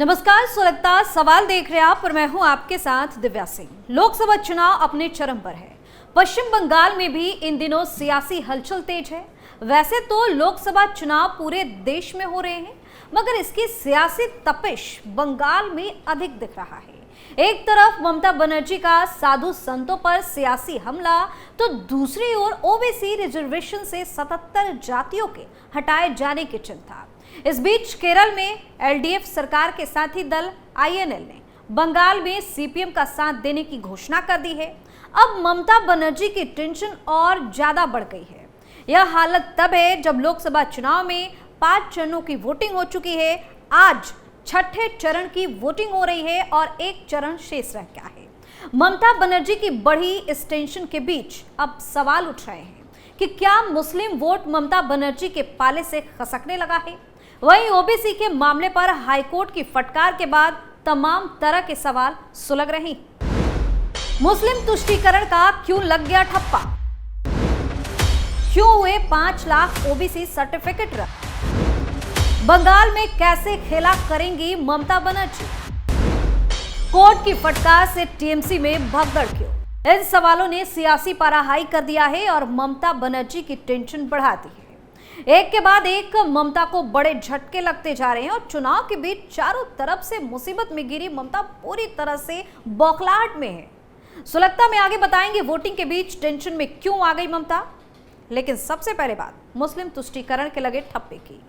नमस्कार, सुलगता सवाल देख रहे हैं आप और मैं हूं आपके साथ दिव्या सिंह। लोकसभा चुनाव अपने चरम पर है। पश्चिम बंगाल में भी इन दिनों सियासी हलचल तेज है। वैसे तो लोकसभा चुनाव पूरे देश में हो रहे हैं, मगर इसकी सियासी तपिश बंगाल में अधिक दिख रहा है। एक तरफ ममता बनर्जी का साधु संतों पर सियासी हमला, तो दूसरी ओर ओबीसी रिजर्वेशन से 77 जातियों के हटाए जाने की चिंता। इस बीच केरल में एलडीएफ सरकार के साथी दल आईएनएल ने बंगाल में सीपीएम का साथ देने की घोषणा कर दी है। अब ममता बनर्जी की टेंशन और ज्यादा बढ़ गई है। यह हालत तब है जब लोकसभा चुनाव में 5 चरणों की वोटिंग हो चुकी है। आज छठे चरण की वोटिंग हो रही है और एक चरण शेष रह गया है। ममता बनर्जी की बढ़ी इस टेंशन के बीच अब सवाल उठ रहे हैं कि क्या मुस्लिम वोट ममता बनर्जी के पाले से खसकने लगा है। वहीं ओबीसी के मामले पर हाईकोर्ट की फटकार के बाद तमाम तरह के सवाल सुलग रहे। मुस्लिम तुष्टीकरण का क्यों लग गया ठप्पा? क्यों हुए 5 लाख ओबीसी सर्टिफिकेट रद्द? बंगाल में कैसे खेला करेंगी ममता बनर्जी? कोर्ट की फटकार से टीएमसी में भगदड़ क्यों? इन सवालों ने सियासी पारा हाई कर दिया है और ममता बनर्जी की टेंशन बढ़ा दी है। एक के बाद एक ममता को बड़े झटके लगते जा रहे हैं और चुनाव के बीच चारों तरफ से मुसीबत में घिरी ममता पूरी तरह से बौखलाहट में है। सुलगता में आगे बताएंगे वोटिंग के बीच टेंशन में क्यों आ गई ममता। लेकिन सबसे पहले बात मुस्लिम तुष्टीकरण के लगे ठप्पे की।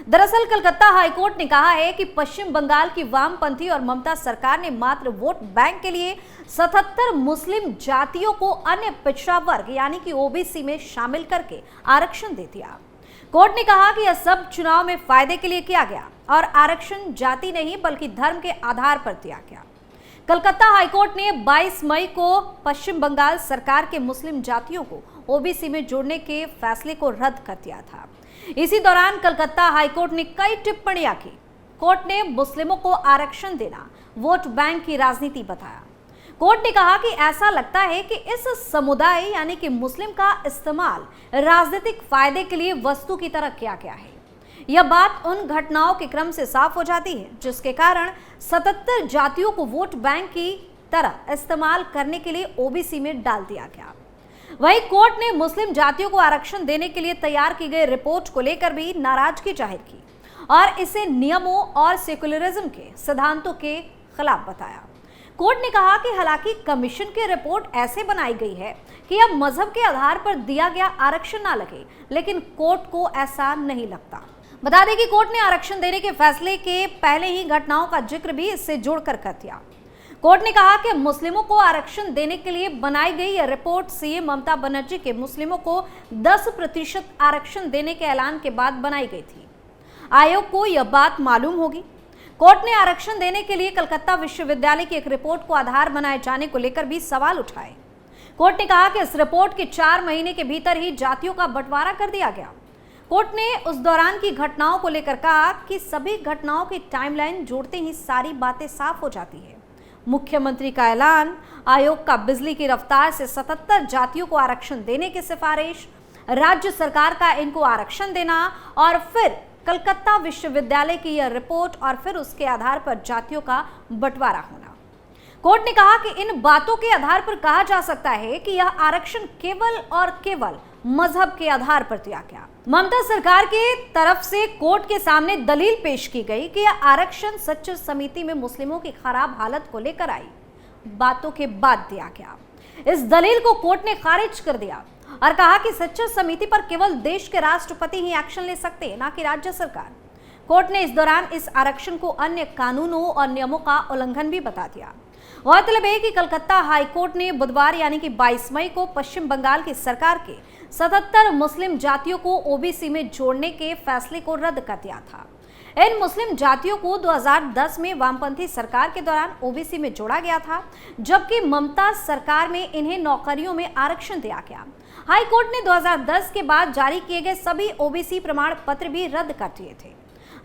दरअसल कलकत्ता हाईकोर्ट ने कहा है कि पश्चिम बंगाल की वामपंथी और ममता सरकार ने मात्र वोट बैंक के लिए 77 मुस्लिम जातियों को अन्य पिछड़ा वर्ग यानी कि ओबीसी में शामिल करके आरक्षण दे दिया। कोर्ट ने कहा कि यह सब चुनाव में फायदे के लिए किया गया और आरक्षण जाति नहीं बल्कि धर्म के आधार पर दिया गया। कलकत्ता हाईकोर्ट ने 22 मई को पश्चिम बंगाल सरकार के मुस्लिम जातियों को ओबीसी में जोड़ने के फैसले को रद्द कर दिया था। इसी दौरान कलकत्ता हाईकोर्ट ने कई टिप्पणियां की। कोर्ट ने मुस्लिमों को आरक्षण देना वोट बैंक की राजनीति बताया। कोर्ट ने कहा कि ऐसा लगता है कि इस समुदाय यानी कि मुस्लिम का इस्तेमाल राजनीतिक फायदे के लिए वस्तु की तरह किया गया है। यह बात उन घटनाओं के क्रम से साफ हो जाती है जिसके कारण 77 जातियों को वोट बैंक की तरह इस्तेमाल करने के लिए ओबीसी में डाल दिया गया। वहीं कोर्ट ने मुस्लिम जातियों को आरक्षण देने के लिए तैयार की गई रिपोर्ट को लेकर भी नाराजगी जाहिर की और इसे नियमों और सेकुलरिज्म के सिद्धांतों के खिलाफ बताया। कोर्ट ने कहा कि हालांकि कमीशन की रिपोर्ट ऐसे बनाई गई है कि यह मजहब के आधार पर दिया गया आरक्षण ना लगे, लेकिन कोर्ट को ऐसा नहीं लगता। बता दें कि कोर्ट ने आरक्षण देने के फैसले के पहले ही घटनाओं का जिक्र भी इससे जोड़कर कर दिया। कोर्ट ने कहा कि मुस्लिमों को आरक्षण देने के लिए बनाई गई यह रिपोर्ट सीएम ममता बनर्जी के मुस्लिमों को 10% आरक्षण देने के ऐलान के बाद बनाई गई थी। आयोग को यह बात मालूम होगी। कोर्ट ने आरक्षण देने के लिए कलकत्ता विश्वविद्यालय की एक रिपोर्ट को आधार बनाए जाने को लेकर भी सवाल उठाए। कोर्ट ने कहा कि इस रिपोर्ट के 4 महीने के भीतर ही जातियों का बंटवारा कर दिया गया। कोर्ट ने उस दौरान की घटनाओं को लेकर कहा कि सभी घटनाओं की टाइमलाइन जोड़ते ही सारी बातें साफ हो जाती है। मुख्यमंत्री का ऐलान, आयोग का बिजली की रफ्तार से 77 जातियों को आरक्षण देने की सिफारिश, राज्य सरकार का इनको आरक्षण देना और फिर कलकत्ता विश्वविद्यालय की यह रिपोर्ट और फिर उसके आधार पर जातियों का बंटवारा होना। कोर्ट ने कहा कि इन बातों के आधार पर कहा जा सकता है कि यह आरक्षण केवल और केवल मजहब के आधार पर दिया गया। ममता सरकार के तरफ से कोर्ट के सामने दलील पेश की गई कि यह आरक्षण सच्चर समिति में मुस्लिमों की खराब हालत को लेकर आई बातों के बाद दिया गया। इस दलील को कोर्ट ने खारिज कर दिया और कहा कि सच्चर समिति पर केवल देश के राष्ट्रपति ही एक्शन ले सकते हैं, ना कि राज्य सरकार। कोर्ट ने इस दौरान इस आरक्षण को अन्य कानूनों और नियमों का उल्लंघन भी बता दिया। गौरतलब है कि कलकत्ता हाईकोर्ट ने बुधवार यानी कि 22 मई को पश्चिम बंगाल की सरकार के 77 मुस्लिम जातियों को ओबीसी में जोड़ने के फैसले को रद्द कर दिया था। इन मुस्लिम जातियों को 2010 में वामपंथी सरकार के दौरान ओबीसी में जोड़ा गया था, जबकि ममता सरकार में इन्हें नौकरियों में आरक्षण दिया गया। हाई कोर्ट ने 2010 के बाद जारी किए गए सभी ओबीसी प्रमाण पत्र भी रद्द कर दिए थे।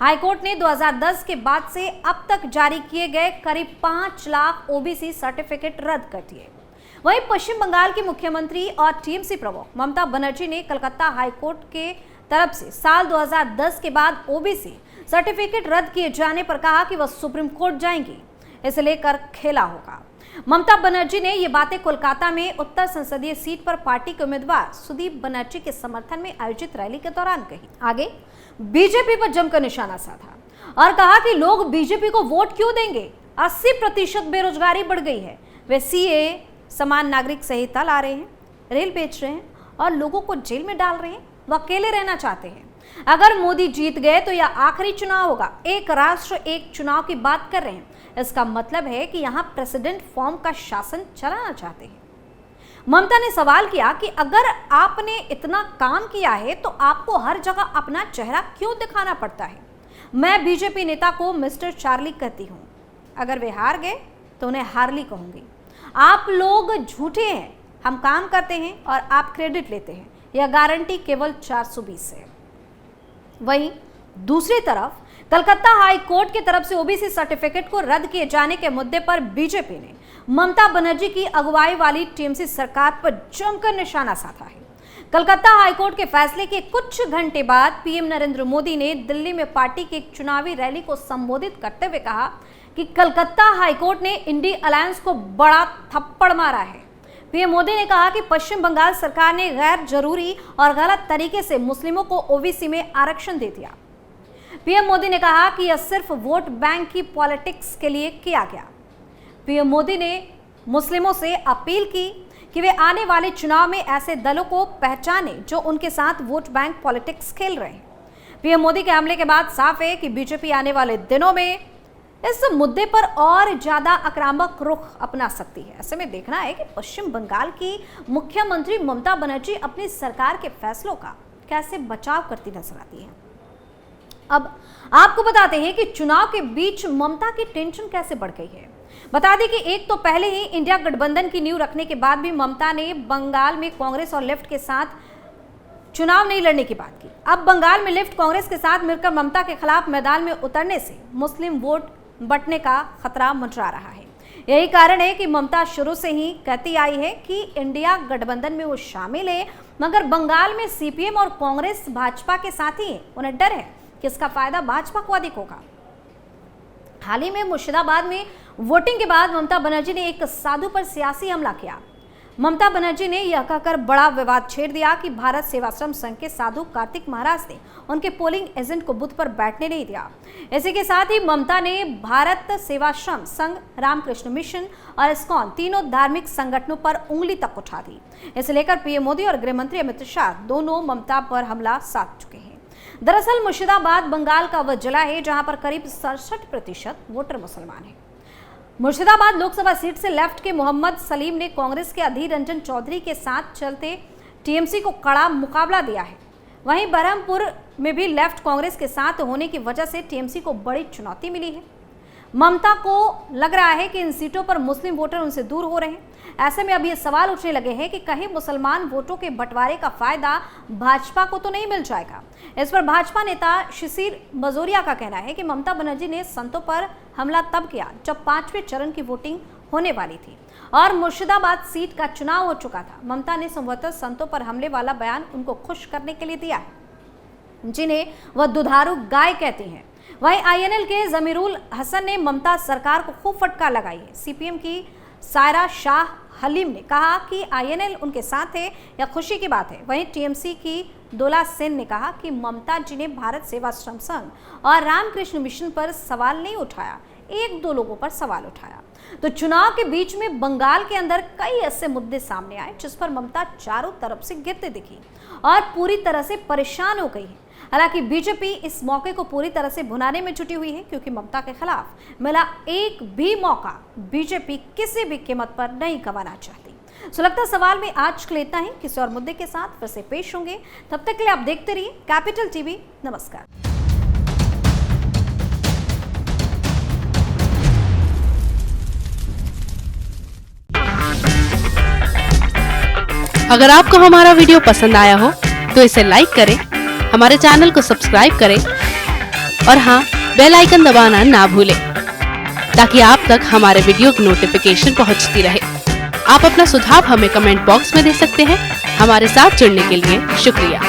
हाई कोर्ट ने 2010 के बाद से अब तक जारी किए गए करीब 5 लाख ओबीसी सर्टिफिकेट रद्द कर दिए। वहीं पश्चिम बंगाल की मुख्यमंत्री और टीएमसी प्रमुख ममता बनर्जी ने कलकत्ता हाई कोर्ट के तरफ से साल 2010 के बाद ओबीसी सर्टिफिकेट रद्द किए जाने पर कहा कि वह सुप्रीम कोर्ट जाएंगी, इसे लेकर खेला होगा। ममता बनर्जी ने ये बातें कोलकाता में उत्तर संसदीय सीट पर पार्टी के उम्मीदवार सुदीप बनर्जी के समर्थन में आयोजित रैली के दौरान कही। आगे बीजेपी पर जमकर निशाना साधा और कहा कि लोग बीजेपी को वोट क्यों देंगे, 80% बेरोजगारी बढ़ गई है, वे सीए समान नागरिक संहिता ला रहे हैं, रेल बेच रहे हैं और लोगों को जेल में डाल रहे हैं, वो अकेले रहना चाहते हैं। अगर मोदी जीत गए तो यह आखिरी चुनाव होगा, एक राष्ट्र एक चुनाव की बात कर रहे हैं, इसका मतलब है कि यहाँ प्रेसिडेंट फॉर्म का शासन चलाना चाहते हैं। ममता ने सवाल किया कि अगर आपने इतना काम किया है तो आपको हर जगह अपना चेहरा क्यों दिखाना पड़ता है। मैं बीजेपी नेता को मिस्टर चार्ली कहती हूँ, अगर वे हार गए तो उन्हें हार्ली कहूंगी। आप लोग झूठे हैं, हम काम करते हैं और आप क्रेडिट लेते हैं, यह गारंटी केवल 420 है। वहीं दूसरी तरफ कलकत्ता हाई कोर्ट की तरफ से ओबीसी सर्टिफिकेट को रद्द किए जाने के मुद्दे पर बीजेपी ने ममता बनर्जी की अगुवाई वाली टीएमसी सरकार पर जमकर निशाना साधा है। कलकत्ता हाईकोर्ट के फैसले के कुछ घंटे बाद पीएम नरेंद्र मोदी ने दिल्ली में पार्टी की एक चुनावी रैली को संबोधित करते हुए कहा कि कलकत्ता हाईकोर्ट ने इंडी अलायंस को बड़ा थप्पड़ मारा है। पीएम मोदी ने कहा कि पश्चिम बंगाल सरकार ने गैर जरूरी और गलत तरीके से मुस्लिमों को ओबीसी में आरक्षण दे दिया। पीएम मोदी ने कहा कि यह सिर्फ वोट बैंक की पॉलिटिक्स के लिए किया गया। पीएम मोदी ने मुस्लिमों से अपील की कि वे आने वाले चुनाव में ऐसे दलों को पहचाने जो उनके साथ वोट बैंक पॉलिटिक्स खेल रहे हैं। पीएम मोदी के हमले के बाद साफ है कि बीजेपी आने वाले दिनों में इस मुद्दे पर और ज्यादा आक्रामक रुख अपना सकती है। ऐसे में देखना है कि पश्चिम बंगाल की मुख्यमंत्री ममता बनर्जी अपनी सरकार के फैसलों का कैसे बचाव करती नजर आती है। अब आपको बताते हैं कि चुनाव के बीच ममता की टेंशन कैसे बढ़ गई है। बता दें कि एक तो पहले ही इंडिया गठबंधन की नींव रखने के बाद भी ममता ने बंगाल में कांग्रेस और लेफ्ट के साथ चुनाव नहीं लड़ने की बात की। अब बंगाल में लेफ्ट कांग्रेस के साथ मिलकर ममता के खिलाफ मैदान में उतरने से मुस्लिम वोट बंटने का खतरा मंडरा रहा है। यही कारण है कि ममता शुरू से ही कहती आई है कि इंडिया गठबंधन में वो शामिल है, मगर बंगाल में सीपीएम और कांग्रेस भाजपा के साथ ही है। उन्हें डर है कि इसका फायदा भाजपा को अधिक होगा। हाल ही में मुर्शिदाबाद में वोटिंग के बाद ममता बनर्जी ने एक साधु पर सियासी हमला किया। ममता बनर्जी ने यह कहकर बड़ा विवाद छेड़ दिया कि भारत सेवाश्रम संघ के साधु कार्तिक महाराज ने उनके पोलिंग एजेंट को बूथ पर बैठने नहीं दिया। इसी के साथ ही ममता ने भारत सेवाश्रम संघ, रामकृष्ण मिशन और इस्कॉन तीनों धार्मिक संगठनों पर उंगली तक उठा दी। इसे लेकर पीएम मोदी और गृह मंत्री अमित शाह दोनों ममता पर हमला साध चुके हैं। दरअसल मुर्शिदाबाद बंगाल का वह जिला है जहां पर करीब 67% वोटर मुसलमान हैं। मुर्शिदाबाद लोकसभा सीट से लेफ्ट के मोहम्मद सलीम ने कांग्रेस के अधीर रंजन चौधरी के साथ चलते टीएमसी को कड़ा मुकाबला दिया है। वहीं बरहमपुर में भी लेफ्ट कांग्रेस के साथ होने की वजह से टीएमसी को बड़ी चुनौती मिली है। ममता को लग रहा है कि इन सीटों पर मुस्लिम वोटर उनसे दूर हो रहे हैं। ऐसे में अब ये सवाल उठने लगे हैं कि कहीं मुसलमान वोटों के बंटवारे का फायदा भाजपा को तो नहीं मिल जाएगा। इस पर भाजपा नेता शिशिर बजोरिया का कहना है कि ममता बनर्जी ने संतों पर हमला तब किया जब 5वें चरण की वोटिंग होने वाली थी और मुर्शिदाबाद सीट का चुनाव हो चुका था। ममता ने संभवतः संतों पर हमले वाला बयान उनको खुश करने के लिए दिया है, जिन्हें वह दुधारू गाय कहती हैं। वहीं आईएनएल के जमीरुल हसन ने ममता सरकार को खूब फटकार लगाई है। सीपीएम की सायरा शाह हलीम ने कहा कि आईएनएल उनके साथ है, यह खुशी की बात है। वहीं टीएमसी की दोला सेन ने कहा कि ममता जी ने भारत सेवाश्रम संघ और रामकृष्ण मिशन पर सवाल नहीं उठाया, 1-2 लोगों पर सवाल उठाया। तो चुनाव के बीच में बंगाल के अंदर कई ऐसे मुद्दे सामने आए जिस पर ममता चारों तरफ से गिरते दिखी और पूरी तरह से परेशान हो गई है। हालांकि बीजेपी इस मौके को पूरी तरह से भुनाने में जुटी हुई है, क्योंकि ममता के खिलाफ मिला एक भी मौका बीजेपी किसी भी कीमत पर नहीं गंवाना चाहती। सुलगता सवाल में आज के लिए इतना ही। किसी और मुद्दे के साथ फिर से पेश होंगे, तब तक के लिए आप देखते रहिए कैपिटल टीवी। नमस्कार। अगर आपको हमारा वीडियो पसंद आया हो तो इसे लाइक करें, हमारे चैनल को सब्सक्राइब करें और हाँ, बेल आइकन दबाना ना भूलें ताकि आप तक हमारे वीडियो की नोटिफिकेशन पहुंचती रहे। आप अपना सुझाव हमें कमेंट बॉक्स में दे सकते हैं। हमारे साथ जुड़ने के लिए शुक्रिया।